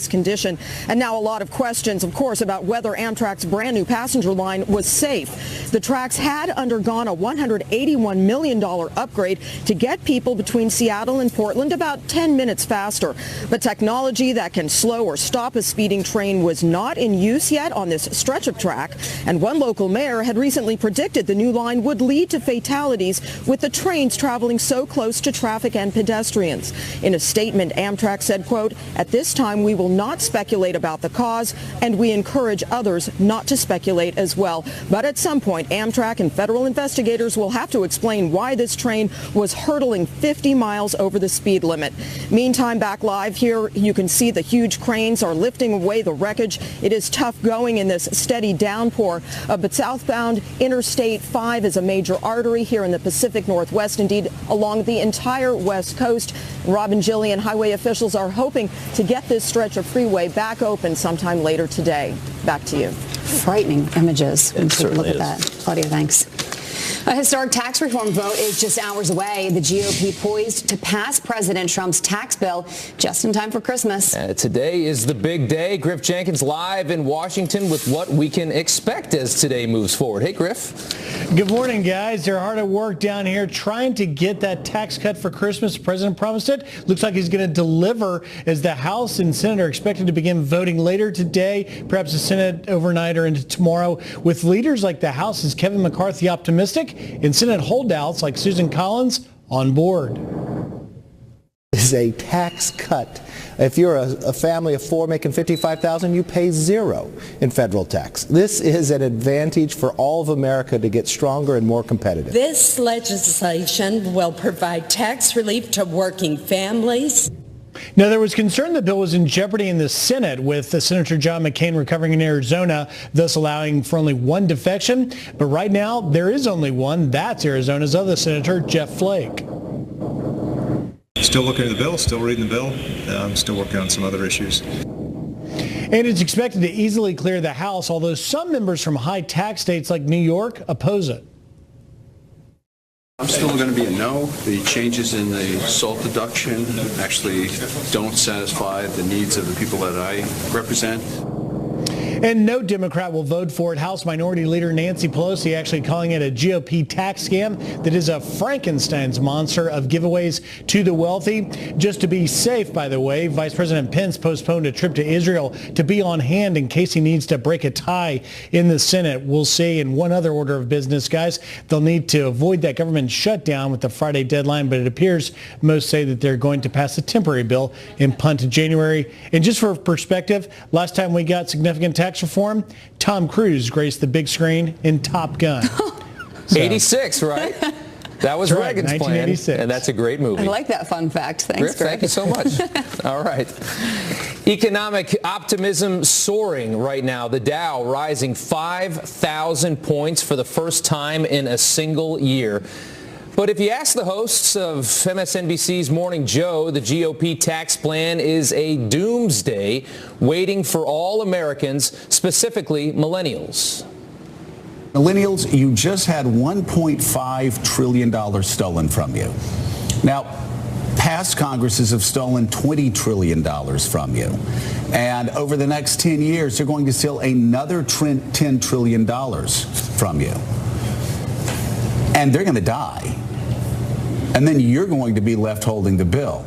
condition. And now a lot of questions, of course, about whether Amtrak's brand new passenger line was safe. The tracks had undergone a $181 million upgrade to get people between Seattle and Portland about 10 minutes faster. But technology that can slow or stop a speeding train was not in use yet on this stretch of track. And one local mayor had recently predicted the new line would lead to fatalities with the trains traveling so close to traffic and pedestrians. In a statement, Amtrak said, quote, "At this time, we will not speculate about the cause, and we encourage others not to speculate as well." But at some point, Amtrak and federal investigators will have to explain why this train was hurtling 50 miles over the speed limit. Meantime, back live here, you can see the huge cranes are lifting away the wreckage. It is tough going in this steady downpour, but southbound Interstate 5 is a major artery here in the Pacific Northwest, indeed along the entire West Coast. Rob and Jillian, highway officials are hoping to get this stretch of freeway back open sometime later today. Back to you. Frightening images. It Take a look certainly at that. Claudia, thanks. A historic tax reform vote is just hours away. The GOP poised to pass President Trump's tax bill just in time for Christmas. Today is the big day. Griff Jenkins live in Washington with what we can expect as today moves forward. Hey, Griff. Good morning, guys. They're hard at work down here trying to get that tax cut for Christmas. The president promised it. Looks like he's going to deliver as the House and Senate are expected to begin voting later today, perhaps the Senate overnight or into tomorrow, with leaders like the House's Kevin McCarthy optimistic and Senate holdouts like Susan Collins on board. Is a tax cut. If you're a family of four making $55,000, you pay zero in federal tax. This is an advantage for all of America to get stronger and more competitive. This legislation will provide tax relief to working families. Now, there was concern the bill was in jeopardy in the Senate with Senator John McCain recovering in Arizona, thus allowing for only one defection. But right now, there is only one. That's Arizona's other Senator, Jeff Flake. Still looking at the bill, still reading the bill, still working on some other issues. And it's expected to easily clear the House, although some members from high tax states like New York oppose it. I'm still going to be a no. The changes in the SALT deduction actually don't satisfy the needs of the people that I represent. And no Democrat will vote for it. House Minority Leader Nancy Pelosi actually calling it a GOP tax scam that is a Frankenstein's monster of giveaways to the wealthy. Just to be safe, by the way, Vice President Pence postponed a trip to Israel to be on hand in case he needs to break a tie in the Senate. We'll see. In one other order of business, guys, they'll need to avoid that government shutdown with the Friday deadline, but it appears most say that they're going to pass a temporary bill and punt to January. And just for perspective, last time we got significant tax reform, Tom Cruise graced the big screen in Top Gun. 86, right? That was Reagan's plan, and that's a great movie. I like that fun fact. Thanks, Griff, Greg. thank you so much. All right. Economic optimism soaring right now. The Dow rising 5,000 points for the first time in a single year. But if you ask the hosts of MSNBC's Morning Joe, the GOP tax plan is a doomsday waiting for all Americans, specifically millennials. Millennials, you just had $1.5 trillion stolen from you. Now, past Congresses have stolen $20 trillion from you. And over the next 10 years, they're going to steal another $10 trillion from you. And they're going to die. And then you're going to be left holding the bill.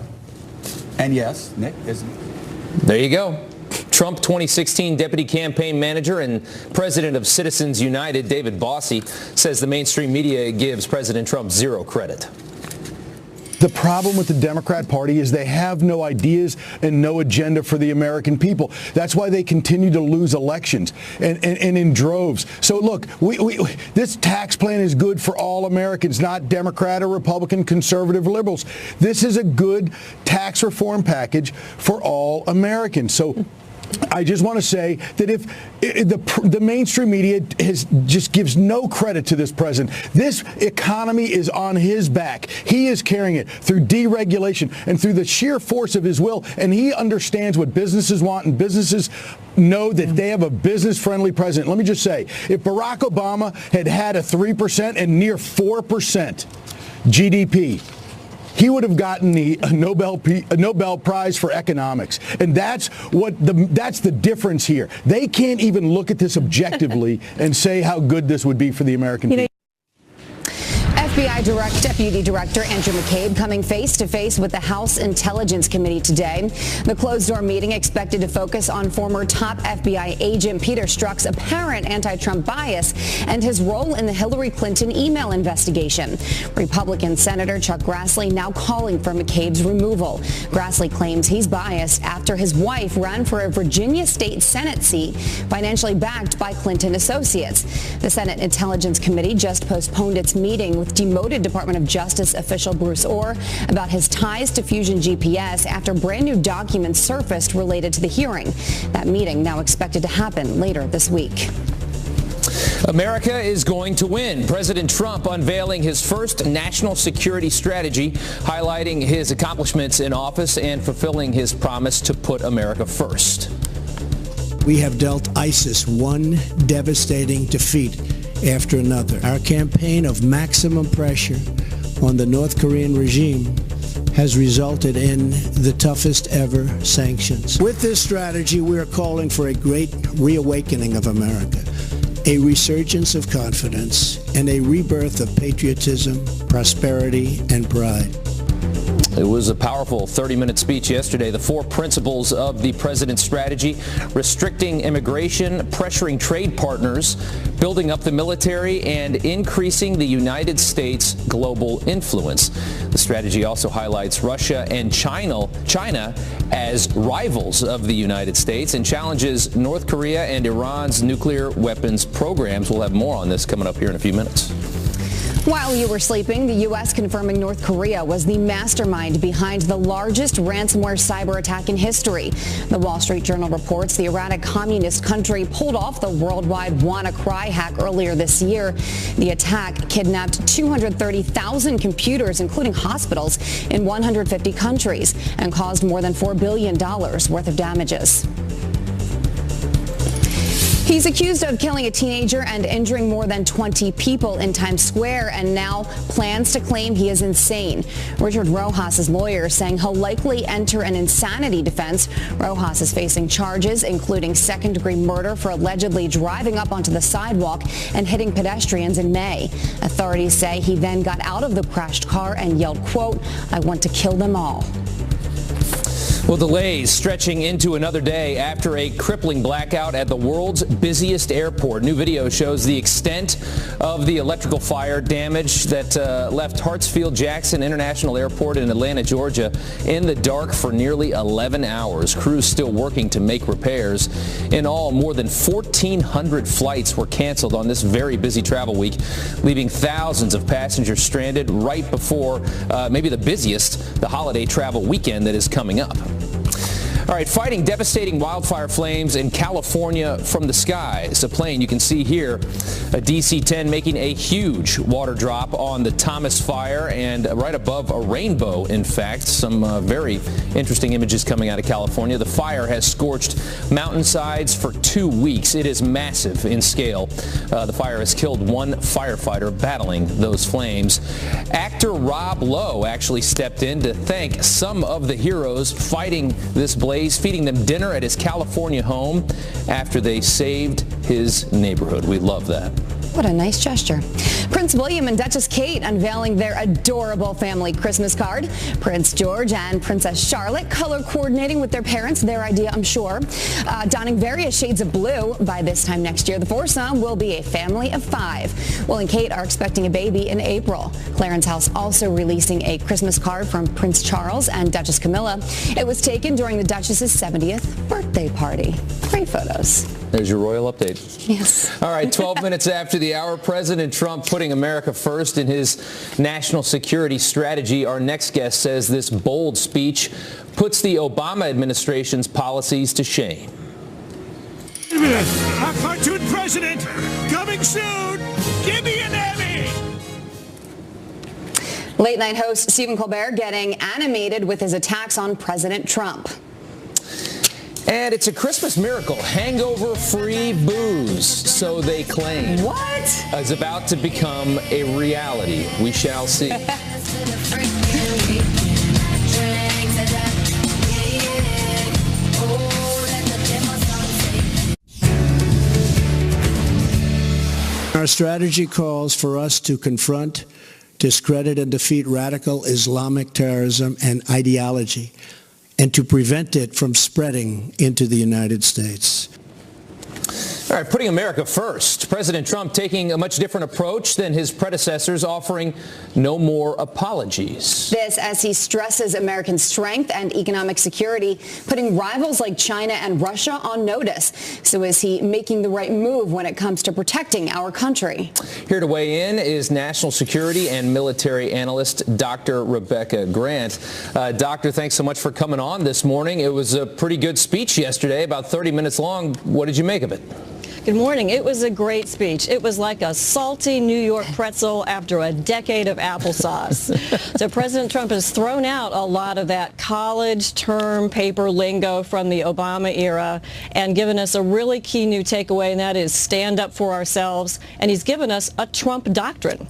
And yes, Nick, isn't it? There you go. Trump 2016 deputy campaign manager and president of Citizens United, David Bossie, says the mainstream media gives President Trump zero credit. The problem with the Democrat Party is they have no ideas and no agenda for the American people. That's why they continue to lose elections and in droves. So look, this tax plan is good for all Americans, not Democrat or Republican, conservative, liberals. This is a good tax reform package for all Americans. So I just want to say that if the mainstream media just gives no credit to this president, this economy is on his back. He is carrying it through deregulation and through the sheer force of his will. And he understands what businesses want, and businesses know that they have a business-friendly president. Let me just say, if Barack Obama had a 3% and near 4% GDP, he would have gotten a Nobel Prize for economics. And that's the difference here. They can't even look at this objectively and say how good this would be for the American people. FBI Deputy Director Andrew McCabe coming face-to-face with the House Intelligence Committee today. The closed-door meeting expected to focus on former top FBI agent Peter Strzok's apparent anti-Trump bias and his role in the Hillary Clinton email investigation. Republican Senator Chuck Grassley now calling for McCabe's removal. Grassley claims he's biased after his wife ran for a Virginia state Senate seat financially backed by Clinton associates. The Senate Intelligence Committee just postponed its meeting with demoted Department of Justice official Bruce Orr about his ties to Fusion GPS after brand new documents surfaced related to the hearing. That meeting now expected to happen later this week. America is going to win. President Trump unveiling his first national security strategy, highlighting his accomplishments in office and fulfilling his promise to put America first. We have dealt ISIS one devastating defeat after another. Our campaign of maximum pressure on the North Korean regime has resulted in the toughest ever sanctions. With this strategy, we are calling for a great reawakening of America, a resurgence of confidence, and a rebirth of patriotism, prosperity, and pride. It was a powerful 30-minute speech yesterday. The 4 principles of the president's strategy: restricting immigration, pressuring trade partners, building up the military, and increasing the United States' global influence. The strategy also highlights Russia and China as rivals of the United States and challenges North Korea and Iran's nuclear weapons programs. We'll have more on this coming up here in a few minutes. While you were sleeping, the U.S. confirming North Korea was the mastermind behind the largest ransomware cyber attack in history. The Wall Street Journal reports the erratic communist country pulled off the worldwide WannaCry hack earlier this year. The attack kidnapped 230,000 computers, including hospitals, in 150 countries and caused more than $4 billion worth of damages. He's accused of killing a teenager and injuring more than 20 people in Times Square and now plans to claim he is insane. Richard Rojas' lawyer saying he'll likely enter an insanity defense. Rojas is facing charges including second-degree murder for allegedly driving up onto the sidewalk and hitting pedestrians in May. Authorities say he then got out of the crashed car and yelled, quote, "I want to kill them all." Well, delays stretching into another day after a crippling blackout at the world's busiest airport. New video shows the extent of the electrical fire damage that left Hartsfield-Jackson International Airport in Atlanta, Georgia, in the dark for nearly 11 hours. Crews still working to make repairs. In all, more than 1,400 flights were canceled on this very busy travel week, leaving thousands of passengers stranded right before maybe the busiest, the holiday travel weekend that is coming up. All right, fighting devastating wildfire flames in California from the sky. It's a plane you can see here, a DC-10 making a huge water drop on the Thomas fire and right above a rainbow, in fact. Some very interesting images coming out of California. The fire has scorched mountainsides for 2 weeks. It is massive in scale. The fire has killed 1 firefighter battling those flames. Actor Rob Lowe actually stepped in to thank some of the heroes fighting this blaze, feeding them dinner at his California home after they saved his neighborhood. We love that. What a nice gesture. Prince William and Duchess Kate unveiling their adorable family Christmas card. Prince George and Princess Charlotte color coordinating with their parents. Their idea, I'm sure. Donning various shades of blue. By this time next year, the foursome will be a family of 5. Will and Kate are expecting a baby in April. Clarence House also releasing a Christmas card from Prince Charles and Duchess Camilla. It was taken during the Duchess's 70th birthday party. Great photos. There's your royal update. Yes. All right, 12 minutes after the hour, President Trump putting America first in his national security strategy. Our next guest says this bold speech puts the Obama administration's policies to shame. Wait a minute. A cartoon president coming soon. Give me an Emmy. Late night host Stephen Colbert getting animated with his attacks on President Trump. And it's a Christmas miracle. Hangover-free booze, so they claim. What? Is about to become a reality. We shall see. Our strategy calls for us to confront, discredit, and defeat radical Islamic terrorism and ideology, and to prevent it from spreading into the United States. All right, putting America first. President Trump taking a much different approach than his predecessors, offering no more apologies. This as he stresses American strength and economic security, putting rivals like China and Russia on notice. So is he making the right move when it comes to protecting our country? Here to weigh in is national security and military analyst Dr. Rebecca Grant. Doctor, thanks so much for coming on this morning. It was a pretty good speech yesterday, about 30 minutes long. What did you make of it? Good morning. It was a great speech. It was like a salty New York pretzel after a decade of applesauce. So President Trump has thrown out a lot of that college term paper lingo from the Obama era and given us a really key new takeaway, and that is stand up for ourselves. And he's given us a Trump doctrine.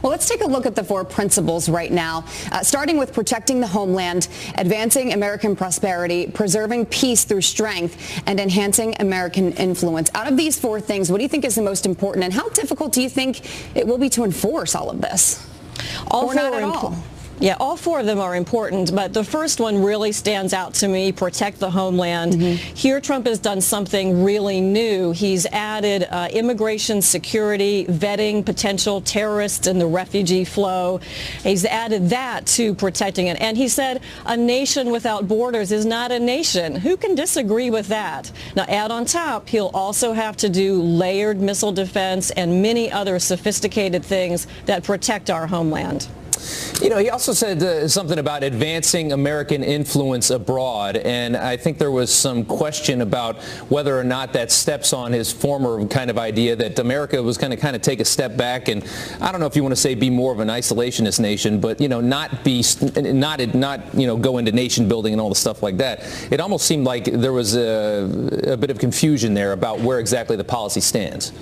Well, let's take a look at the 4 principles right now, starting with protecting the homeland, advancing American prosperity, preserving peace through strength, and enhancing American influence. Out of these 4 things, what do you think is the most important, and how difficult do you think it will be to enforce all of this? All or not at all? Yeah, all 4 of them are important, but the first one really stands out to me, protect the homeland. Here, Trump has done something really new. He's added immigration security, vetting potential terrorists in the refugee flow. He's added that to protecting it. And he said a nation without borders is not a nation. Who can disagree with that? Now, add on top, he'll also have to do layered missile defense and many other sophisticated things that protect our homeland. You know, he also said something about advancing American influence abroad, and I think there was some question about whether or not that steps on his former kind of idea that America was going to kind of take a step back, and I don't know if you want to say be more of an isolationist nation, but, you know, not go into nation building and all the stuff like that. It almost seemed like there was a bit of confusion there about where exactly the policy stands.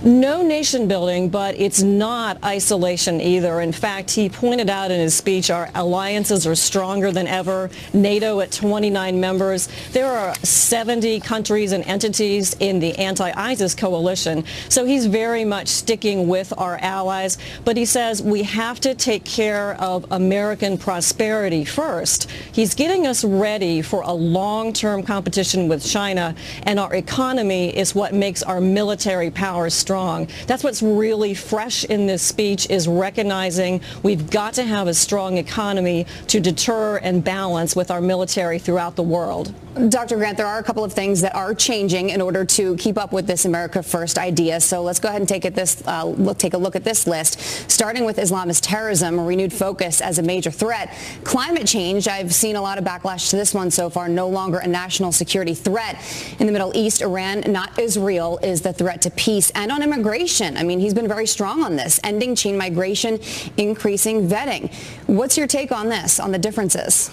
No nation building, but it's not isolation either. In fact, he pointed out in his speech our alliances are stronger than ever. NATO at 29 members. There are 70 countries and entities in the anti-ISIS coalition. So he's very much sticking with our allies. But he says we have to take care of American prosperity first. He's getting us ready for a long-term competition with China, and our economy is what makes our military power strong. That's what's really fresh in this speech, is recognizing we've got to have a strong economy to deter and balance with our military throughout the world. Dr. Grant, there are a couple of things that are changing in order to keep up with this America First idea. So let's go ahead and take a look at this list, starting with Islamist terrorism, a renewed focus as a major threat. Climate change, I've seen a lot of backlash to this one so far, no longer a national security threat. In the Middle East, Iran, not Israel, is the threat to peace. And on immigration, I mean, he's been very strong on this, ending chain migration, increasing vetting. What's your take on this, on the differences?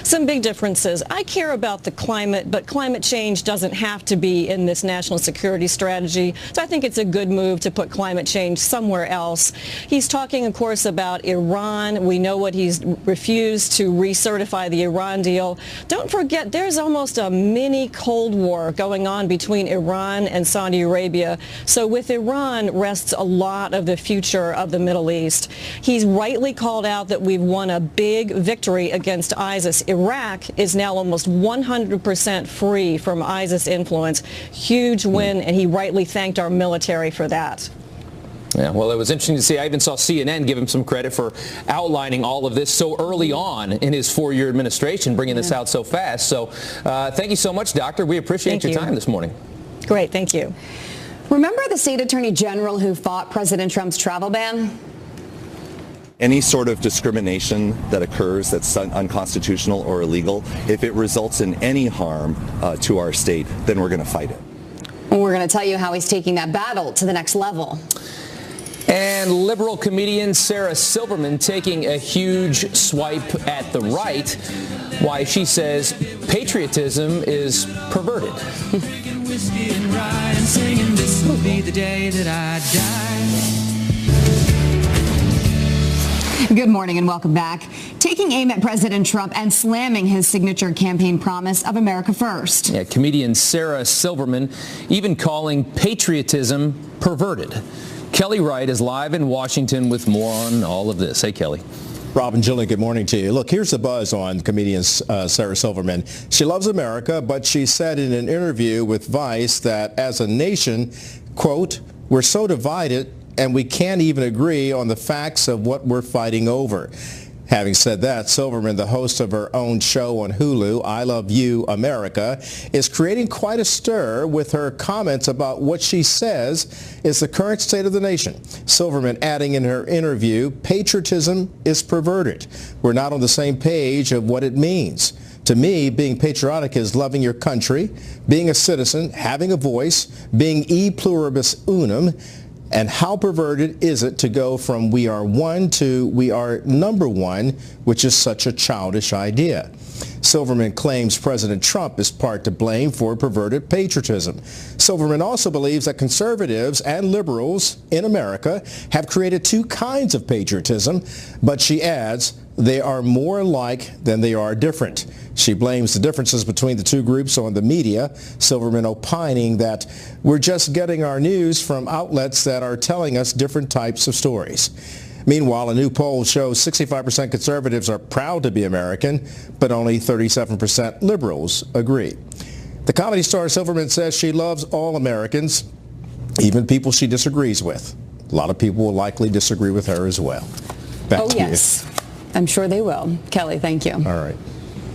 Some big differences. I care about the climate, but climate change doesn't have to be in this national security strategy. So I think it's a good move to put climate change somewhere else. He's talking, of course, about Iran. We know what he's refused to recertify the Iran deal. Don't forget, there's almost a mini Cold War going on between Iran and Saudi Arabia. So with Iran rests a lot of the future of the Middle East. He's rightly called out that we've won a big victory against ISIS. Iraq is now almost 100% free from ISIS influence. Huge win, and he rightly thanked our military for that. Yeah, well, it was interesting to see. I even saw CNN give him some credit for outlining all of this so early on in his 4-year administration, bringing this out so fast. So thank you so much, Doctor. We appreciate your time this morning. Great. Thank you. Remember the state attorney general who fought President Trump's travel ban? Any sort of discrimination that occurs that's unconstitutional or illegal, if it results in any harm to our state, then we're going to fight it. And we're going to tell you how he's taking that battle to the next level. And liberal comedian Sara Silverman taking a huge swipe at the right, why she says patriotism is perverted. Good morning and welcome back. Taking aim at President Trump and slamming his signature campaign promise of America First. Yeah, comedian Sara Silverman even calling patriotism perverted. Kelly Wright is live in Washington with more on all of this. Hey, Kelly. Rob and Julie, good morning to you. Look, here's the buzz on comedian Sara Silverman. She loves America, but she said in an interview with Vice that as a nation, quote, we're so divided and we can't even agree on the facts of what we're fighting over. Having said that, Silverman, the host of her own show on Hulu, I Love You, America, is creating quite a stir with her comments about what she says is the current state of the nation. Silverman adding in her interview, patriotism is perverted. We're not on the same page of what it means. To me, being patriotic is loving your country, being a citizen, having a voice, being e pluribus unum. And how perverted is it to go from we are one to we are number one, which is such a childish idea? Silverman claims President Trump is part to blame for perverted patriotism. Silverman also believes that conservatives and liberals in America have created two kinds of patriotism, but she adds they are more alike than they are different. She blames the differences between the two groups on the media, Silverman opining that we're just getting our news from outlets that are telling us different types of stories. Meanwhile, a new poll shows 65% conservatives are proud to be American, but only 37% liberals agree. The comedy star Silverman says she loves all Americans, even people she disagrees with. A lot of people will likely disagree with her as well. Back to yes. I'm sure they will. Kelly, thank you. All right.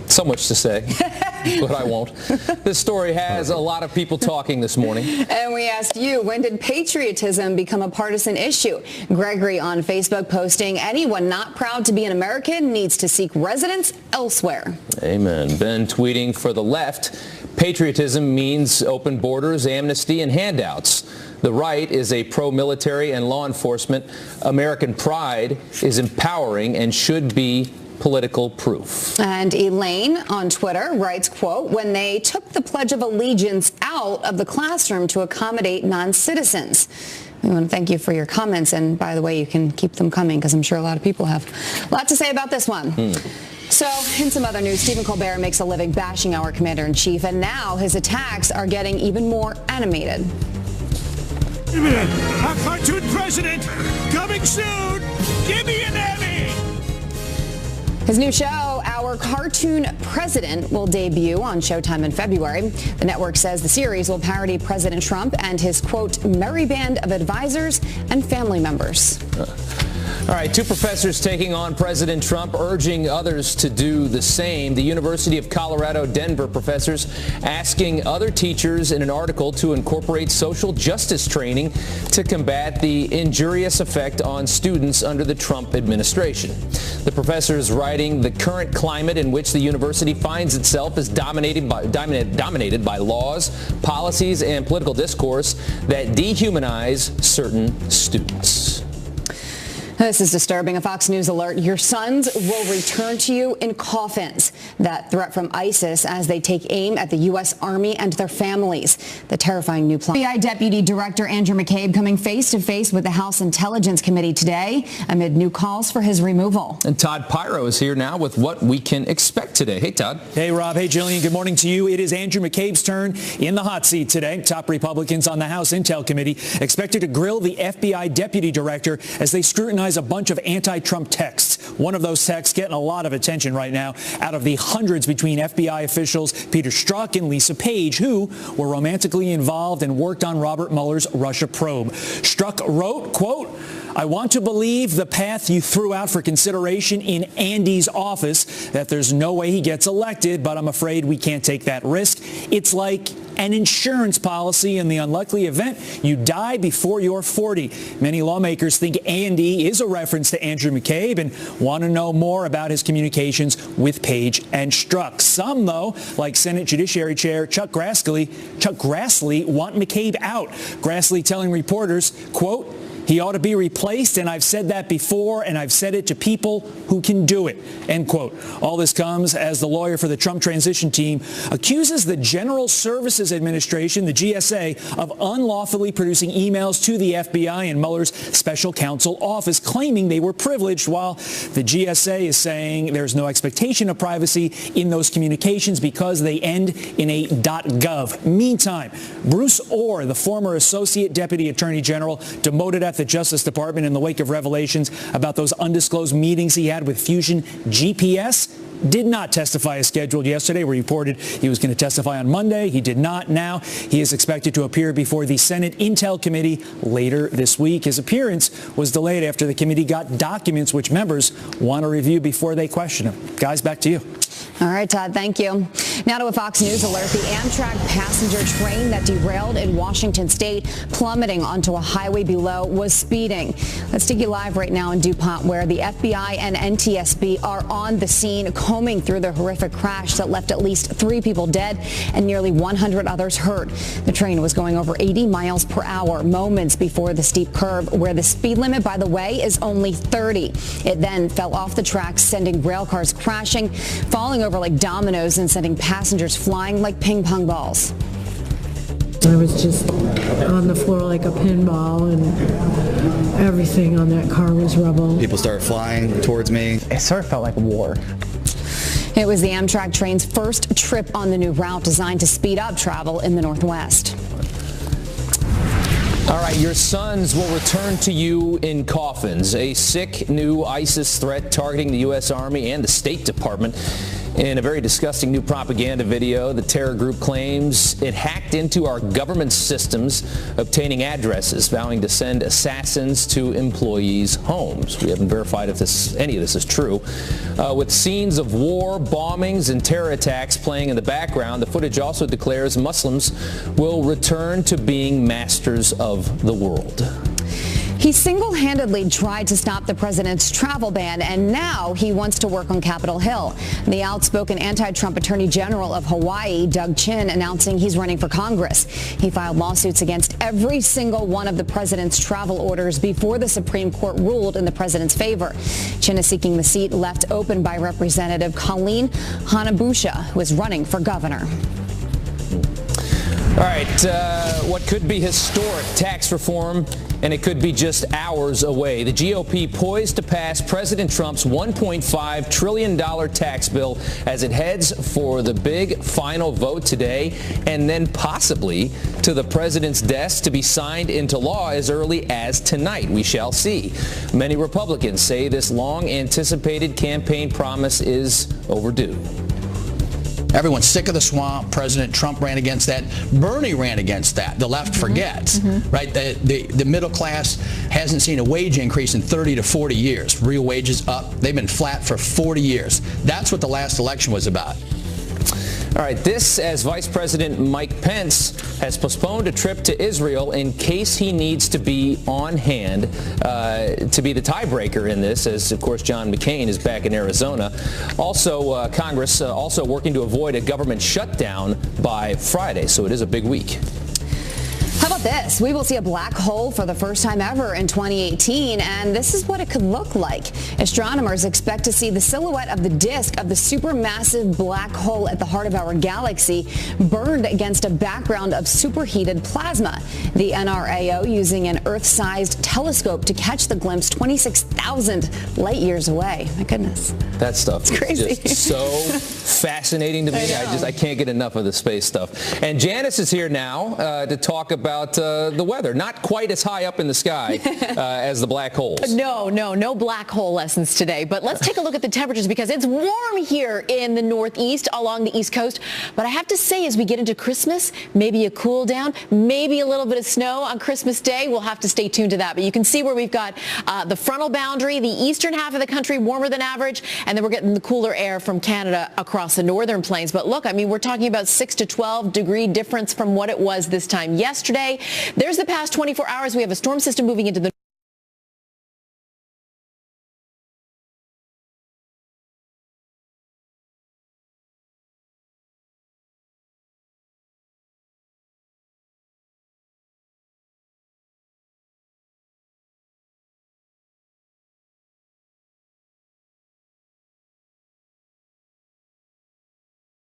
So much to say, but I won't. This story has a lot of people talking this morning. And we asked you, when did patriotism become a partisan issue? Gregory on Facebook posting, anyone not proud to be an American needs to seek residence elsewhere. Amen. Ben tweeting, for the left, patriotism means open borders, amnesty, and handouts. The right is a pro-military and law enforcement. American pride is empowering and should be political proof. And Elaine on Twitter writes, quote, when they took the Pledge of Allegiance out of the classroom to accommodate non-citizens. We want to thank you for your comments. And by the way, you can keep them coming because I'm sure a lot of people have a lot to say about this one. So, in some other news, Stephen Colbert makes a living bashing our commander-in-chief, and now his attacks are getting even more animated. Wait a minute. Our cartoon president coming soon. Give me an Emmy. His new show, Our Cartoon President, will debut on Showtime in February. The network says the series will parody President Trump and his, quote, merry band of advisors and family members. All right, two professors taking on President Trump, urging others to do the same. The University of Colorado Denver professors asking other teachers in an article to incorporate social justice training to combat the injurious effect on students under the Trump administration. The professors writing the current climate in which the university finds itself is dominated by laws, policies, and political discourse that dehumanize certain students. This is disturbing. A Fox News alert. Your sons will return to you in coffins. That threat from ISIS as they take aim at the U.S. Army and their families. The terrifying new plan. FBI Deputy Director Andrew McCabe coming face-to-face with the House Intelligence Committee today amid new calls for his removal. And Todd Pirro is here now with what we can expect today. Hey, Todd. Hey, Rob. Hey, Jillian. Good morning to you. It is Andrew McCabe's turn in the hot seat today. Top Republicans on the House Intel Committee expected to grill the FBI Deputy Director as they scrutinize a bunch of anti-Trump texts. One of those texts getting a lot of attention right now out of the hundreds between FBI officials Peter Strzok and Lisa Page, who were romantically involved and worked on Robert Mueller's Russia probe. Strzok wrote, quote, I want to believe the path you threw out for consideration in Andy's office, that there's no way he gets elected, but I'm afraid we can't take that risk. It's like an insurance policy in the unlikely event you die before you're 40. Many lawmakers think Andy is a reference to Andrew McCabe and want to know more about his communications with Page and Strzok. Some, though, like Senate Judiciary Chair Chuck Grassley, want McCabe out. Grassley telling reporters, quote, He ought to be replaced, and I've said that before, and I've said it to people who can do it, end quote. All this comes as the lawyer for the Trump transition team accuses the General Services Administration, the GSA, of unlawfully producing emails to the FBI and Mueller's special counsel office, claiming they were privileged, while the GSA is saying there's no expectation of privacy in those communications because they end in a .gov. Meantime, Bruce Orr, the former Associate Deputy Attorney General, demoted at the Justice Department in the wake of revelations about those undisclosed meetings he had with Fusion GPS, did not testify as scheduled yesterday. We reported he was going to testify on Monday. He did not. Now he is expected to appear before the Senate Intel Committee later this week. His appearance was delayed after the committee got documents which members want to review before they question him. Guys, back to you. All right, Todd, thank you. Now to a Fox News alert. The Amtrak passenger train that derailed in Washington State, plummeting onto a highway below, was speeding. Let's take you live right now in DuPont, where the FBI and NTSB are on the scene, combing through the horrific crash that left at least 3 people dead and nearly 100 others hurt. The train was going over 80 miles per hour moments before the steep curve, where the speed limit, by the way, is only 30. It then fell off the tracks, sending rail cars crashing, falling over like dominoes and sending passengers flying like ping pong balls. I was just on the floor like a pinball, and everything on that car was rubble. People started flying towards me. It sort of felt like war. It was the Amtrak train's first trip on the new route, designed to speed up travel in the Northwest. All right, your sons will return to you in coffins. A sick new ISIS threat targeting the U.S. Army and the State Department. In a very disgusting new propaganda video, the terror group claims it hacked into our government systems, obtaining addresses, vowing to send assassins to employees' homes. We haven't verified if any of this is true. With scenes of war, bombings, and terror attacks playing in the background, the footage also declares Muslims will return to being masters of the world. He single-handedly tried to stop the president's travel ban, and now he wants to work on Capitol Hill. The outspoken anti-Trump Attorney General of Hawaii, Doug Chin, announcing he's running for Congress. He filed lawsuits against every single one of the president's travel orders before the Supreme Court ruled in the president's favor. Chin is seeking the seat left open by Representative Colleen Hanabusha, who is running for governor. All right, what could be historic tax reform, and it could be just hours away. The GOP poised to pass President Trump's $1.5 trillion tax bill as it heads for the big final vote today, and then possibly to the president's desk to be signed into law as early as tonight. We shall see. Many Republicans say this long-anticipated campaign promise is overdue. Everyone's sick of the swamp. President Trump ran against that. Bernie ran against that. The left forgets, right? The middle class hasn't seen a wage increase in 30 to 40 years. Real wages up. They've been flat for 40 years. That's what the last election was about. All right, this as Vice President Mike Pence has postponed a trip to Israel in case he needs to be on hand to be the tiebreaker in this, as, of course, John McCain is back in Arizona. Also, Congress also working to avoid a government shutdown by Friday, so it is a big week. How about this? We will see a black hole for the first time ever in 2018, and this is what it could look like. Astronomers expect to see the silhouette of the disk of the supermassive black hole at the heart of our galaxy burned against a background of superheated plasma. The NRAO using an Earth-sized telescope to catch the glimpse 26,000 light years away. My goodness. That stuff is crazy. Just so fascinating to me. I can't get enough of the space stuff. And Janice is here now to talk about the weather. Not quite as high up in the sky as the black holes. No black hole lessons today. But let's take a look at the temperatures, because it's warm here in the Northeast along the East Coast. But I have to say, as we get into Christmas, maybe a cool down, maybe a little bit of snow on Christmas Day. We'll have to stay tuned to that. But you can see where we've got the frontal boundary, the eastern half of the country warmer than average, and then we're getting the cooler air from Canada across the northern plains. But look, I mean, we're talking about 6 to 12 degree difference from what it was this time yesterday. There's the past 24 hours. We have a storm system moving into the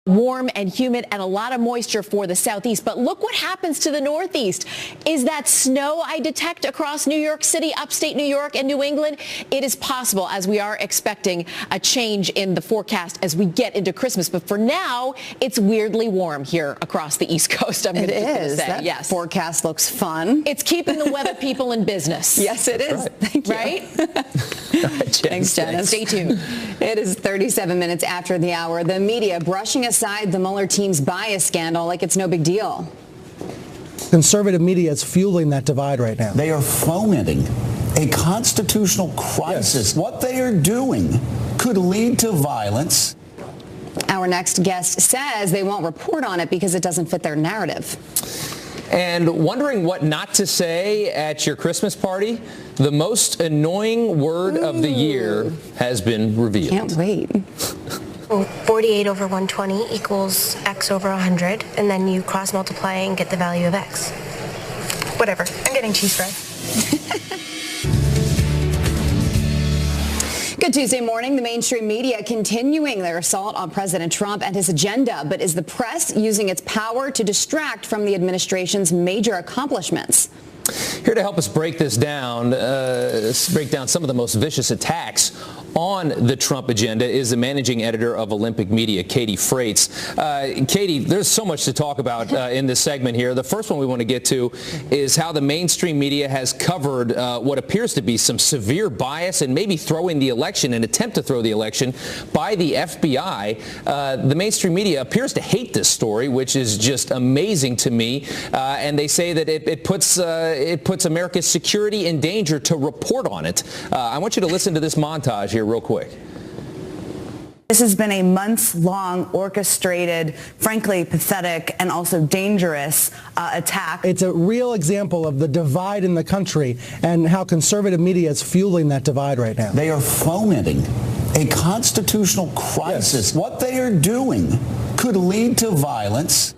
Warm and humid and a lot of moisture for the southeast. But look what happens to the northeast. Is that snow I detect across New York City, upstate New York, and New England? It is possible, as we are expecting a change in the forecast as we get into Christmas. But for now, it's weirdly warm here across the East Coast. It is. That forecast looks fun. It's keeping the weather people in business. Yes, it is. Right. Thank you. Right? Thanks, Janice. Stay tuned. It is 37 minutes after the hour. The media brushing aside the Mueller team's bias scandal like it's no big deal. Conservative media is fueling that divide right now. They are fomenting a constitutional crisis. Yes. What they are doing could lead to violence. Our next guest says they won't report on it because it doesn't fit their narrative. And wondering what not to say at your Christmas party? The most annoying word of the year has been revealed. Can't wait. 48 over 120 equals x over 100, and then you cross multiply and get the value of x. Whatever. I'm getting cheese fries. Good Tuesday morning. The mainstream media continuing their assault on President Trump and his agenda. But is the press using its power to distract from the administration's major accomplishments? Here to help us break this down, break down some of the most vicious attacks on the Trump agenda is the managing editor of Olympic Media, Katie Freites. Katie, there's so much to talk about in this segment here. The first one we want to get to is how the mainstream media has covered what appears to be some severe bias and maybe throwing the election, an attempt to throw the election by the FBI. The mainstream media appears to hate this story, which is just amazing to me. And they say that it puts America's security in danger to report on it. I want you to listen to this montage here real quick. This has been a months-long, orchestrated, frankly pathetic, and also dangerous attack. It's a real example of the divide in the country and how conservative media is fueling that divide right now. They are fomenting a constitutional crisis. Yes. What they are doing could lead to violence.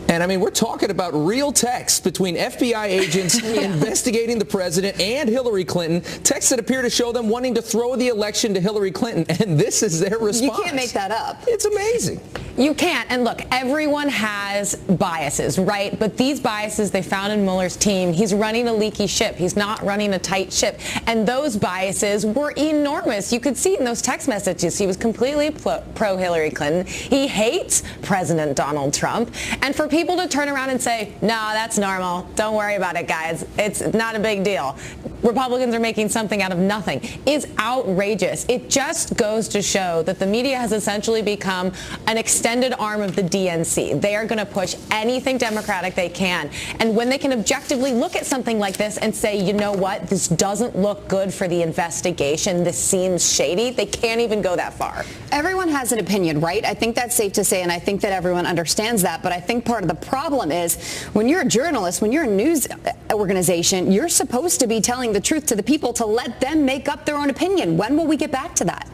And I mean, we're talking about real texts between FBI agents investigating the president and Hillary Clinton, texts that appear to show them wanting to throw the election to Hillary Clinton. And this is their response. You can't make that up. It's amazing. You can't. And look, everyone has biases, right? But these biases they found in Mueller's team. He's running a leaky ship. He's not running a tight ship. And those biases were enormous. You could see in those text messages he was completely pro-Hillary Clinton. He hates President Donald Trump. And for people to turn around and say, no, that's normal. Don't worry about it, guys. It's not a big deal. Republicans are making something out of nothing is outrageous. It just goes to show that the media has essentially become an extended arm of the DNC. They are going to push anything Democratic they can. And when they can objectively look at something like this and say, you know what, this doesn't look good for the investigation, this seems shady, they can't even go that far. Everyone has an opinion, right? I think that's safe to say, and I think that everyone understands that. But I think part of the problem is when you're a journalist, when you're a news organization, you're supposed to be telling the truth to the people to let them make up their own opinion. When will we get back to that?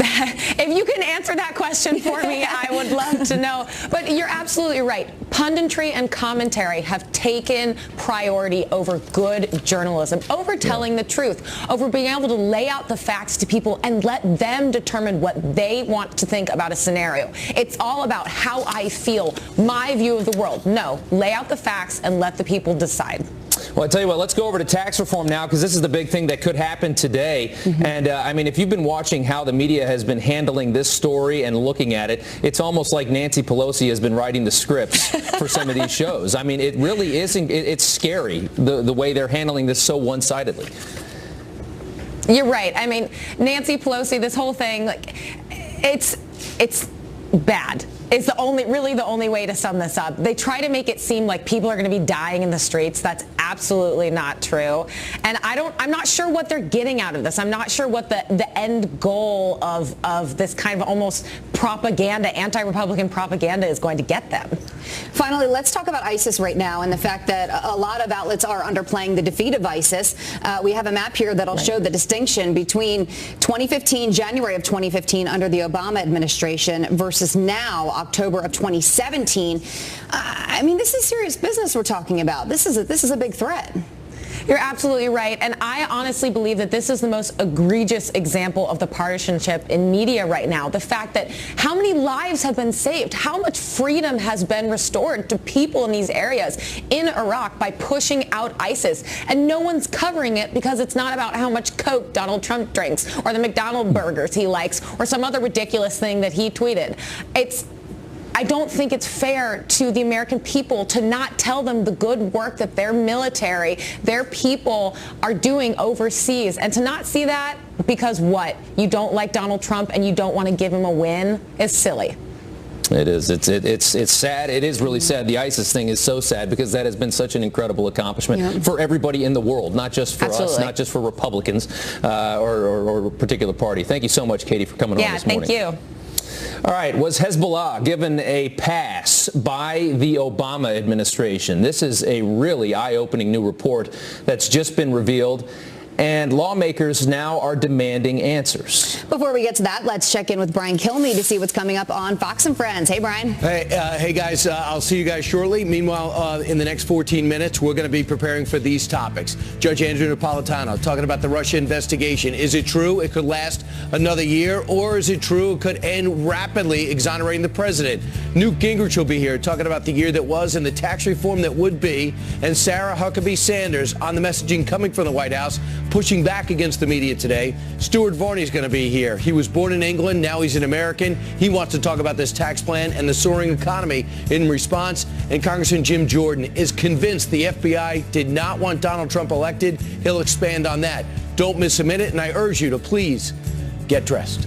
If you can answer that question for me, I would love to know. But you're absolutely right. Punditry and commentary have taken priority over good journalism, over telling the truth, over being able to lay out the facts to people and let them determine what they want to think about a scenario. It's all about how I feel, my view of the world. No, lay out the facts and let the people decide. Well, I tell you what, let's go over to tax reform now, because this is the big thing that could happen today. And I mean, if you've been watching how the media has been handling this story and looking at it, it's almost like Nancy Pelosi has been writing the scripts for some of these shows. I mean, it really isn't. It's scary the way they're handling this so one-sidedly. You're right. I mean, Nancy Pelosi, this whole thing, like, it's bad. It's really the only way to sum this up. They try to make it seem like people are going to be dying in the streets. That's absolutely not true. And I'm not sure what they're getting out of this. I'm not sure what the end goal of this kind of almost propaganda, anti-Republican propaganda is going to get them. Finally, let's talk about ISIS right now and the fact that a lot of outlets are underplaying the defeat of ISIS. We have a map here that'll show the distinction between 2015, January of 2015 under the Obama administration versus now, October of 2017. I mean, this is serious business we're talking about. This is a big threat. You're absolutely right. And I honestly believe that this is the most egregious example of the partisanship in media right now. The fact that how many lives have been saved, how much freedom has been restored to people in these areas in Iraq by pushing out ISIS. And no one's covering it because it's not about how much Coke Donald Trump drinks or the McDonald's burgers he likes or some other ridiculous thing that he tweeted. I don't think it's fair to the American people to not tell them the good work that their military, their people are doing overseas, and to not see that because what? You don't like Donald Trump and you don't want to give him a win is silly. It is. It's sad. It is really sad. The ISIS thing is so sad because that has been such an incredible accomplishment for everybody in the world, not just for us, not just for Republicans or a particular party. Thank you so much, Katie, for coming on this morning. Yeah, thank you. All right, was Hezbollah given a pass by the Obama administration? This is a really eye-opening new report that's just been revealed, and lawmakers now are demanding answers. Before we get to that, let's check in with Brian Kilmeade to see what's coming up on Fox and Friends. Hey, Brian. Hey guys, I'll see you guys shortly. Meanwhile, in the next 14 minutes, we're going to be preparing for these topics. Judge Andrew Napolitano talking about the Russia investigation. Is it true it could last another year, or is it true it could end rapidly, exonerating the president? Newt Gingrich will be here talking about the year that was and the tax reform that would be, and Sara Huckabee Sanders on the messaging coming from the White House, pushing back against the media today. Stuart Varney's going to be here. He was born in England. Now he's an American. He wants to talk about this tax plan and the soaring economy in response. And Congressman Jim Jordan is convinced the FBI did not want Donald Trump elected. He'll expand on that. Don't miss a minute, and I urge you to please get dressed.